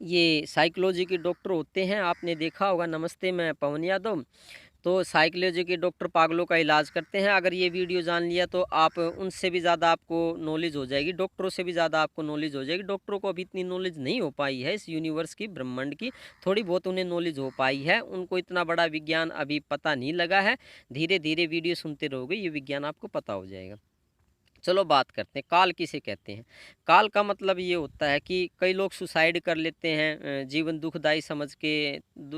ये साइकोलॉजी के डॉक्टर होते हैं, आपने देखा होगा। नमस्ते, मैं पवन यादव। तो साइकोलॉजी के डॉक्टर पागलों का इलाज करते हैं। अगर ये वीडियो जान लिया तो आप उनसे भी ज़्यादा आपको नॉलेज हो जाएगी, डॉक्टरों से भी ज़्यादा आपको नॉलेज हो जाएगी। डॉक्टरों को अभी इतनी नॉलेज नहीं हो पाई है इस यूनिवर्स की, ब्रह्मांड की। थोड़ी बहुत उन्हें नॉलेज हो पाई है, उनको इतना बड़ा विज्ञान अभी पता नहीं लगा है। धीरे धीरे वीडियो सुनते रहोगे, ये विज्ञान आपको पता हो जाएगा। चलो बात करते हैं, काल किसे कहते हैं। काल का मतलब ये होता है कि कई लोग सुसाइड कर लेते हैं जीवन दुखदाई समझ के।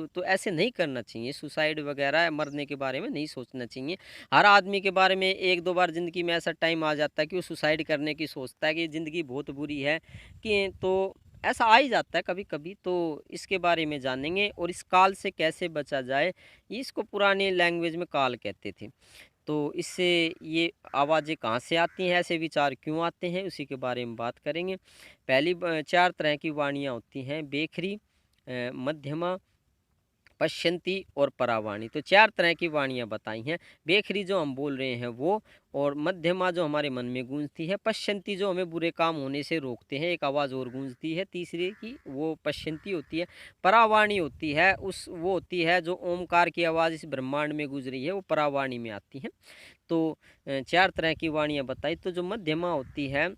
तो ऐसे नहीं करना चाहिए, सुसाइड वगैरह मरने के बारे में नहीं सोचना चाहिए। हर आदमी के बारे में एक दो बार ज़िंदगी में ऐसा टाइम आ जाता है कि वो सुसाइड करने की सोचता है कि ज़िंदगी बहुत बुरी है, कि तो ऐसा आ ही जाता है कभी कभी। तो इसके बारे में जानेंगे और इस काल से कैसे बचा जाए। इसको पुराने लैंग्वेज में काल कहते थे। तो इससे ये आवाज़ें कहाँ से आती हैं, ऐसे विचार क्यों आते हैं, उसी के बारे में बात करेंगे। पहली 4 तरह की वाणियाँ होती हैं, बेखरी, मध्यमा, पश्यंती और परावाणी। तो 4 तरह की वाणियाँ बताई हैं। बेखरी जो हम बोल रहे हैं वो, और मध्यमा जो हमारे मन में गूंजती है, पश्यंती जो हमें बुरे काम होने से रोकते हैं, एक आवाज़ और गूंजती है तीसरी की, वो पश्यंती होती है। परावाणी होती है उस वो होती है जो ओमकार की आवाज़ इस ब्रह्मांड में गुजरी है, वो परावाणी में आती है। तो 4 तरह की वाणियाँ बताई। तो जो मध्यमा होती है,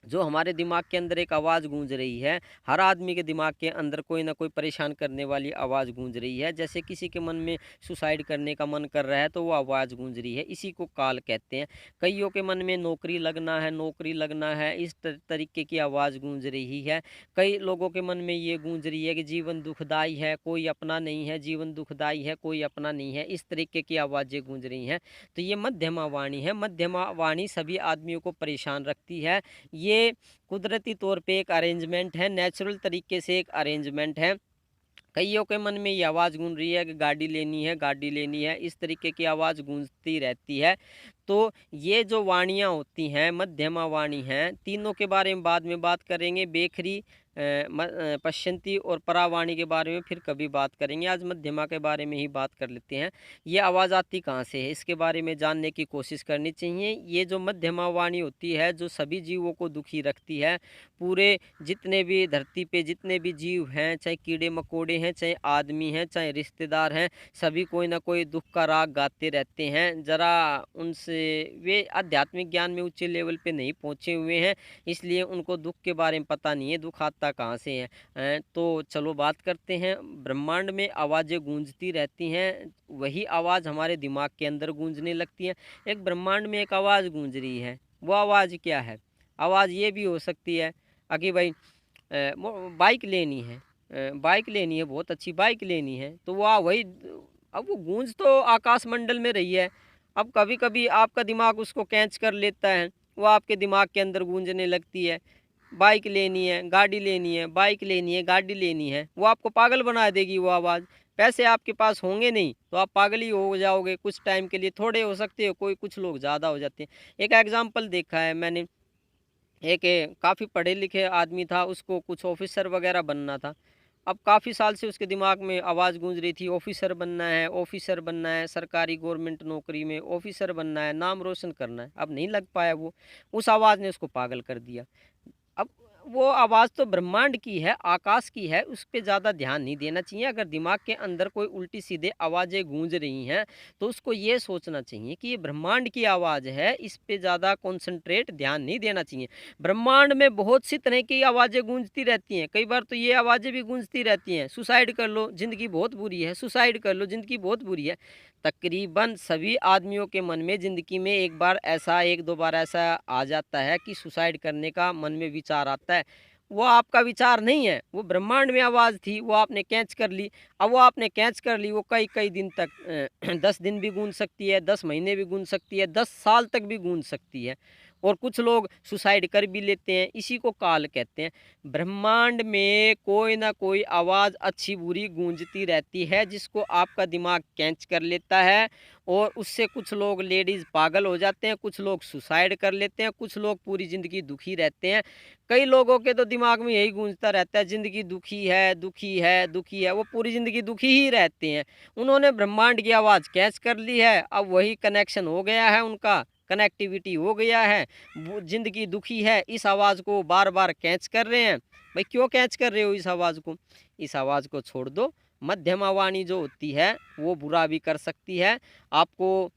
जो हमारे दिमाग के अंदर एक आवाज़ गूंज रही है, हर आदमी के दिमाग के अंदर कोई ना कोई परेशान करने वाली आवाज़ गूंज रही है। जैसे किसी के मन में सुसाइड करने का मन कर रहा है तो वो आवाज़ गूंज रही है, इसी को काल कहते हैं। कईयों के मन में नौकरी लगना है, नौकरी लगना है, इस तरीके की आवाज़ गूंज रही है। कई लोगों के मन में ये गूंज रही है कि जीवन दुखदाई है, कोई अपना नहीं है, जीवन दुखदाई है, कोई अपना नहीं है, इस तरीके की आवाज़ें गूंज रही हैं। तो ये मध्यमा वाणी है। मध्यमा वाणी सभी आदमियों को परेशान रखती है। ये कुदरती तौर पे एक अरेंजमेंट है, नेचुरल तरीके से एक अरेंजमेंट है। कईयों के मन में ये आवाज़ गूंज रही है कि गाड़ी लेनी है, गाड़ी लेनी है, इस तरीके की आवाज़ गूंजती रहती है। तो ये जो वाणियाँ होती हैं, मध्यमा वाणी हैं, तीनों के बारे में बाद में बात करेंगे। बेखरी, पश्यंती और परावाणी के बारे में फिर कभी बात करेंगे। आज मध्यमा के बारे में ही बात कर लेते हैं। ये आवाज़ आती कहाँ से है, इसके बारे में जानने की कोशिश करनी चाहिए। ये जो मध्यमा वाणी होती है, जो सभी जीवों को दुखी रखती है, पूरे जितने भी धरती पे जितने भी जीव हैं, चाहे कीड़े मकोड़े हैं, चाहे आदमी हैं, चाहे रिश्तेदार हैं, सभी कोई ना कोई दुख का राग गाते रहते हैं। ज़रा उनसे, वे आध्यात्मिक ज्ञान में उच्च लेवल पे नहीं पहुँचे हुए हैं, इसलिए उनको दुख के बारे में पता नहीं है, दुख आता कहाँ से है। तो चलो बात करते हैं। ब्रह्मांड में आवाज़ें गूंजती रहती हैं, वही आवाज़ हमारे दिमाग के अंदर गूंजने लगती है। एक ब्रह्मांड में एक आवाज़ गूंज रही है, वो आवाज़ क्या है? आवाज़ ये भी हो सकती है कि भाई बाइक लेनी है, बाइक लेनी है, बहुत अच्छी बाइक लेनी है, तो वह वही, अब वो गूंज तो आकाश मंडल में रही है। अब कभी कभी आपका दिमाग उसको कैच कर लेता है, वो आपके दिमाग के अंदर गूंजने लगती है। बाइक लेनी है, गाड़ी लेनी है, बाइक लेनी है, गाड़ी लेनी है, वो आपको पागल बना देगी वो आवाज़। पैसे आपके पास होंगे नहीं तो आप पागल ही हो जाओगे कुछ टाइम के लिए, थोड़े हो सकते हो, कोई कुछ लोग ज़्यादा हो जाते हैं। एक एग्जाम्पल देखा है मैंने, एक काफ़ी पढ़े लिखे आदमी था, उसको कुछ ऑफिसर वगैरह बनना था। अब काफ़ी साल से उसके दिमाग में आवाज़ गूंज रही थी, ऑफिसर बनना है, ऑफिसर बनना है, सरकारी गवर्नमेंट नौकरी में ऑफिसर बनना है, नाम रोशन करना है। अब नहीं लग पाया वो, उस आवाज़ ने उसको पागल कर दिया। अब वो आवाज़ तो ब्रह्मांड की है, आकाश की है, उस पे ज़्यादा ध्यान नहीं देना चाहिए। अगर दिमाग के अंदर कोई उल्टी-सीधे आवाज़ें गूँज रही हैं, तो उसको ये सोचना चाहिए कि ये ब्रह्मांड की आवाज़ है, इस पे ज़्यादा कॉन्सन्ट्रेट ध्यान नहीं देना चाहिए। ब्रह्मांड में बहुत सी तरह की आवाज़ें गूँजती रहती हैं, कई बार तो ये आवाज़ें भी गूँजती रहती हैं, सुसाइड कर लो, ज़िंदगी बहुत बुरी है, सुसाइड कर लो, ज़िंदगी बहुत बुरी है। तकरीबन सभी आदमियों के मन में ज़िंदगी में एक बार ऐसा, 1-2 बार ऐसा आ जाता है कि सुसाइड करने का मन में विचार आता है। वो आपका विचार नहीं है, वो ब्रह्मांड में आवाज़ थी, वो आपने कैच कर ली। अब वो आपने कैच कर ली, वो कई-कई दिन तक 10 दिन भी गूँज सकती है, 10 महीने भी गूँज सकती है, 10 साल तक भी गूँज सकती है। और कुछ लोग सुसाइड कर भी लेते हैं, इसी को काल कहते हैं। ब्रह्मांड में कोई ना कोई आवाज़ अच्छी-बुरी गूंजती रहती है, जिसको आपका दिमाग कैच कर लेता है, और उससे कुछ लोग लेडीज़ पागल हो जाते हैं, कुछ लोग सुसाइड कर लेते हैं, कुछ लोग पूरी ज़िंदगी दुखी रहते हैं। कई लोगों के तो दिमाग में यही गूंजता रहता है, ज़िंदगी दुखी है, दुखी है, दुखी है, वो पूरी ज़िंदगी दुखी ही रहते हैं। उन्होंने ब्रह्मांड की आवाज़ कैच कर ली है, अब वही कनेक्शन हो गया है उनका, कनेक्टिविटी हो गया है, वो ज़िंदगी दुखी है, इस आवाज़ को बार बार कैच कर रहे हैं। भाई क्यों कैच कर रहे हो इस आवाज़ को? इस आवाज़ को छोड़ दो। मध्यमा वाणी जो होती है वो बुरा भी कर सकती है, आपको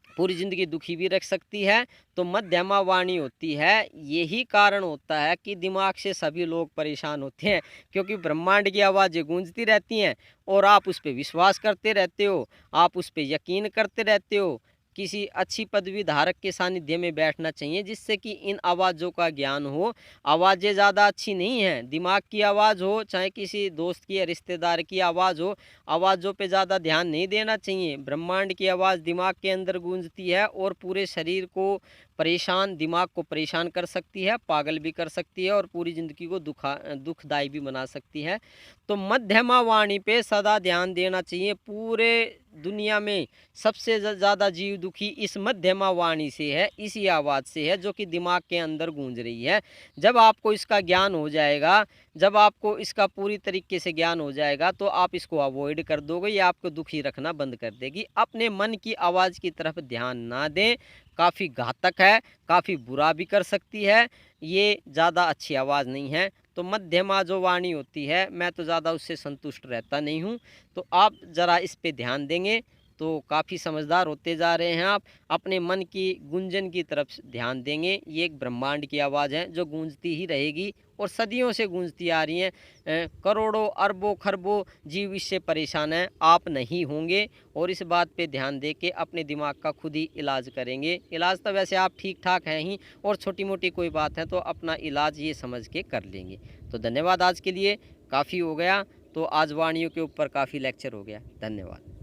पूरी ज़िंदगी दुखी भी रख सकती है। तो मध्यमा वाणी होती है, यही कारण होता है कि दिमाग से सभी लोग परेशान होते हैं, क्योंकि ब्रह्मांड की आवाज़ें गूंजती रहती हैं और आप उस पे विश्वास करते रहते हो, आप उस पे यकीन करते रहते हो। किसी अच्छी पदवी धारक के सानिध्य में बैठना चाहिए जिससे कि इन आवाज़ों का ज्ञान हो। आवाज़ें ज़्यादा अच्छी नहीं हैं, दिमाग की आवाज़ हो चाहे किसी दोस्त की या रिश्तेदार की आवाज़ हो, आवाज़ों पे ज़्यादा ध्यान नहीं देना चाहिए। ब्रह्मांड की आवाज़ दिमाग के अंदर गूंजती है और पूरे शरीर को परेशान, दिमाग को परेशान कर सकती है, पागल भी कर सकती है और पूरी ज़िंदगी को दुखदाई भी बना सकती है। तो मध्यमा वाणी पे सदा ध्यान देना चाहिए। पूरे दुनिया में सबसे ज़्यादा जीव दुखी इस मध्यमा वाणी से है, इसी आवाज़ से है जो कि दिमाग के अंदर गूंज रही है। जब आपको इसका ज्ञान हो जाएगा, जब आपको इसका पूरी तरीके से ज्ञान हो जाएगा तो आप इसको अवॉइड कर दोगे, ये आपको दुखी रखना बंद कर देगी। अपने मन की आवाज़ की तरफ ध्यान ना दें, काफ़ी घातक है, काफ़ी बुरा भी कर सकती है, ये ज़्यादा अच्छी आवाज़ नहीं है। तो मध्यमा जो वाणी होती है, मैं तो ज़्यादा उससे संतुष्ट रहता नहीं हूँ। तो आप ज़रा इस पे ध्यान देंगे तो काफ़ी समझदार होते जा रहे हैं आप। अपने मन की गुंजन की तरफ ध्यान देंगे, ये एक ब्रह्मांड की आवाज़ है जो गूंजती ही रहेगी और सदियों से गूंजती आ रही हैं। करोड़ों अरबों खरबों जीव इससे परेशान हैं, आप नहीं होंगे। और इस बात पे ध्यान दे के अपने दिमाग का खुद ही इलाज करेंगे। इलाज तो वैसे आप ठीक ठाक हैं ही, और छोटी मोटी कोई बात है तो अपना इलाज ये समझ के कर लेंगे। तो धन्यवाद, आज के लिए काफ़ी हो गया। तो आज वाणियों के ऊपर काफ़ी लेक्चर हो गया। धन्यवाद।